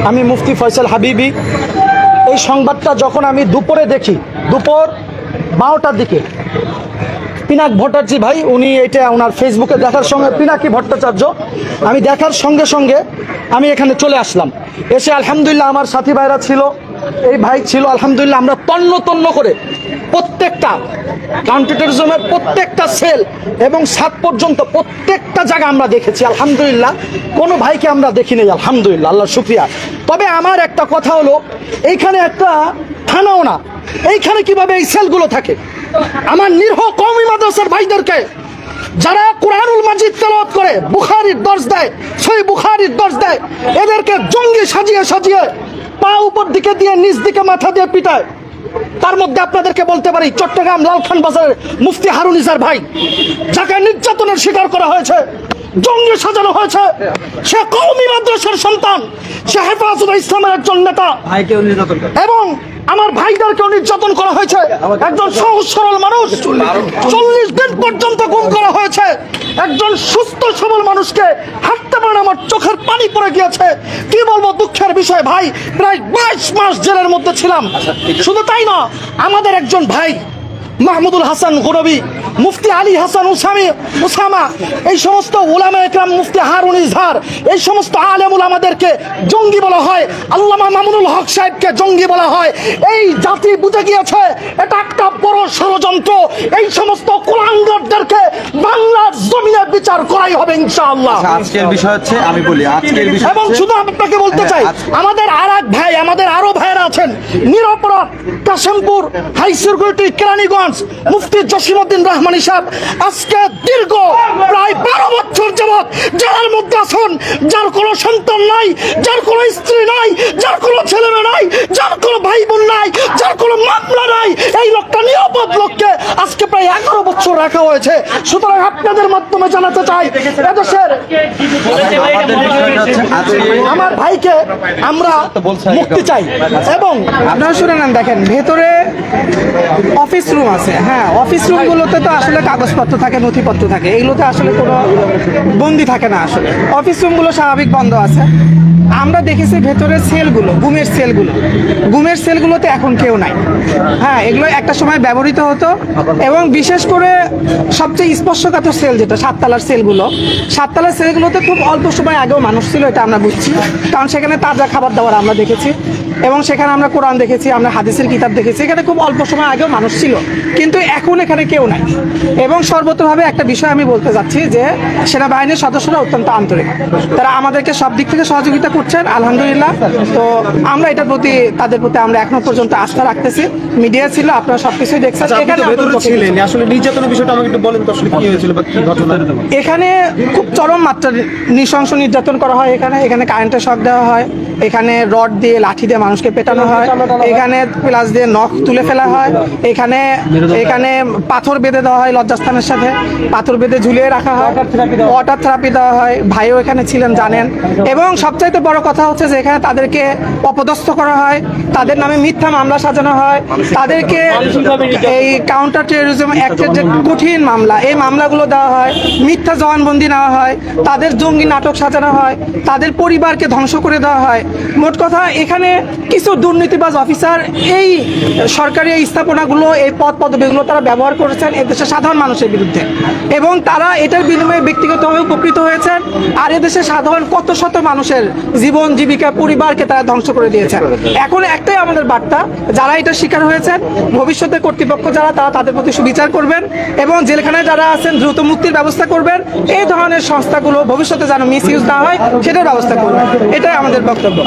আমি মুফতি ফয়সাল হাবিবি। এই সংবাদটা যখন আমি দুপুরে দেখি, দুপুর 12টার দিকে, পিনাক ভট্টাচার্য ভাই, উনি এটা ওনার ফেসবুকে দেখার সঙ্গে, পিনাকি ভট্টাচার্য, আমি দেখার সঙ্গে সঙ্গে আমি এখানে চলে আসলাম। এসে আলহামদুলিল্লাহ আমার সাথী ভাইরা ছিল, এই ভাই ছিল, আলহামদুলিল্লাহ আমরা তন্ন তন্ন করে প্রত্যেকটা কাউন্টার টেরোরিজমের প্রত্যেকটা সেল এবং 7 পর্যন্ত প্রত্যেকটা জায়গা আমরা দেখেছি। আলহামদুলিল্লাহ কোনো ভাইকে আমরা দেখি নাই, আলহামদুলিল্লাহ, আল্লাহ শুকরিয়া। তবে আমার একটা কথা হলো, এইখানে একটা থানাও না, এইখানে কিভাবে এই সেলগুলো থাকে? আমার নিরীহ কওমি মাদ্রাসার ভাইদেরকে যারা কুরআনুল মাজিদ তেলাওয়াত করে, বুখারীর দর্স দেয়, সহিহ বুখারীর দর্স দেয়, এদেরকে জঙ্গি সাজিয়ে সাজিয়ে পা উপর দিকে দিয়ে নিচ দিকে মাথা দিয়ে পিটায়। তার মধ্যে আপনাদেরকে বলতে পারি, চট্টগ্রাম লালখান বাজারের মুফতি হারুন ইসার ভাই, যাকে নির্যাতনের শিকার করা হয়েছে, জঙ্গি সাজানো হয়েছে, সে কওমি মাদ্রাসার সন্তান, সে হেফাজতে ইসলামের একজন নেতা, এবং আমার ভাইদেরকেও নির্যাতন করা হয়েছে। একজন সহজ সরল মানুষ 40 দিন পর্যন্ত গুম করা হয়েছে। একজন সুস্থ সবল মানুষকে হাঁটতে পারে, আমার চোখের পানি পড়ে গিয়েছে। কি বলবো, দুঃখের বিষয় ভাই, প্রায় 22 মাস জেলের মধ্যে ছিলাম। শুধু তাই না, আমাদের একজন ভাই মাহমুদুল হাসান গরবি, মুফতি আলী হাসান উসামা, এই সমস্ত উলামা একরাম, মুফতি হারুন ইজহার, এই সমস্ত আলেম উলামাদেরকে জঙ্গি বলা হয়। আল্লামা মামুনুল হক সাহেবকে জঙ্গি বলা হয়। এই জাতি বুঝে গিয়েছে এটা একটা বড় ষড়যন্ত্র। এই সমস্ত কুলাঙ্গারদেরকে বাংলার জমিনে বিচার করাই হবে ইনশাআল্লাহ। আজকের বিষয় হচ্ছে, আমি বলি আজকের বিষয়, এবং শুধু আপনাকে বলতে চাই, আমাদের আরেক ভাই, আমাদের আরো ভাইরা আছেন নিরপরাধ, কাশিমপুর হাই সিকিউরিটি কেরানীগঞ্জ, মুফতি জসিমউদ্দিন রহমানী সাহেব, আজকে দীর্ঘ প্রায় 12 বছর যাবৎ জেলের মধ্যে আছেন। যার কোনো সন্তান নাই, যার কোনো স্ত্রী নাই, যার কোনো ছেলে মেয়ে নাই, যার কোনো ভাই বোন নাই, যার কোনো মামলা নাই, এই লোকটা নিরাপদ লোককে আজকে প্রায় 11 বছর রাখা হয়েছে। সুতরাং আপনাদের মাধ্যমে জানাতে চাই, এদেশের আমার ভাইকে আমরা মুক্তি চাই। এবং আপনারা শুনে নেন, দেখেন ভেতরে অফিস রুম আছে। হ্যাঁ, অফিস রুমগুলোতে তো আসলে কাগজপত্র থাকে, নথিপত্র থাকে, এগুলোতে আসলে কোনো বন্দি থাকে না। আসলে অফিস রুমগুলো স্বাভাবিক বন্ধ আছে। আমরা দেখেছি ভেতরের সেলগুলো, গুমের সেলগুলোতে এখন কেউ নাই। হ্যাঁ, এগুলো একটা সময় ব্যবহৃত হতো, এবং বিশেষ করে সবচেয়ে স্পর্শকাতর সেল যেটা 7 তলার সেলগুলো, 7 তলার সেলগুলোতে খুব অল্প সময় আগেও মানুষ ছিল, এটা আমরা বুঝছি। কারণ সেখানে তাজা খাবার দাবার আমরা দেখেছি, এবং সেখানে আমরা কোরআন দেখেছি, আমরা হাদিসের কিতাব দেখেছি। এখানে খুব অল্প সময় আগেও মানুষ ছিল, কিন্তু এখন এখানে কেউ নাই। এবং সর্বতভাবে একটা বিষয় আমি বলতে যাচ্ছি যে সেনাবাহিনীর সদস্যরা অত্যন্ত আন্তরিক, তারা আমাদেরকে সব দিক থেকে সহযোগিতা করছেন, আলহামদুলিল্লাহ। তো আমরা এটার প্রতি, তাদের প্রতি আমরা এখনো পর্যন্ত আস্থা রাখতেছি। মিডিয়া ছিল, আপনারা সবকিছুই দেখছেন। এখানে আসলে নির্যাতনের বিষয়টা আমাকে একটু বলেন তো, আসলে কি হয়েছিল বা কি ঘটনা? এখানে খুব চরম মাত্রার নৃশংস নির্যাতন করা হয়। এখানে কারেন্টের শক দেওয়া হয়, এখানে রড দিয়ে, লাঠি দিয়ে মানুষকে পেটানো হয়, এখানে প্লাস দিয়ে নখ তুলে ফেলা হয়, এখানে পাথর বেঁধে দেওয়া হয়, লজ্জাস্থানের সাথে পাথর বেঁধে ঝুলিয়ে রাখা হয়, ওয়াটার থেরাপি দেওয়া হয়। ভাইও এখানে ছিলেন, জানেন। এবং সবচাইতে বড় কথা হচ্ছে যে এখানে তাদেরকে অপদস্থ করা হয়, তাদের নামে মিথ্যা মামলা সাজানো হয়, তাদেরকে এই কাউন্টার টেরোরিজম অ্যাক্টের যে কঠিন মামলা, এই মামলাগুলো দেওয়া হয়, মিথ্যা জবানবন্দি নেওয়া হয়, তাদের জঙ্গি নাটক সাজানো হয়, তাদের পরিবারকে ধ্বংস করে দেওয়া হয়। মোট কথা, এখানে কিছু দুর্নীতিবাজ অফিসার এই সরকারি এই স্থাপনাগুলো, এই পদ পদবিগুলো তারা ব্যবহার করেছেন এদেশের সাধারণ মানুষের বিরুদ্ধে, এবং তারা এটার বিনিময়ে ব্যক্তিগতভাবে উপকৃত হয়েছেন। আর এদেশের সাধারণ কত শত মানুষের জীবন জীবিকা, পরিবারকে তারা ধ্বংস করে দিয়েছেন। এখন একটাই আমাদের বার্তা, যারা এটা শিকার হয়েছেন, ভবিষ্যতে কর্তৃপক্ষ যারা, তারা তাদের প্রতি সুবিচার করবেন, এবং জেলখানায় যারা আছেন দ্রুত মুক্তির ব্যবস্থা করবেন। এই ধরনের সংস্থাগুলো ভবিষ্যতে যেন মিস ইউজ না হয় সেটার ব্যবস্থা করবেন, এটাই আমাদের বক্তব্য।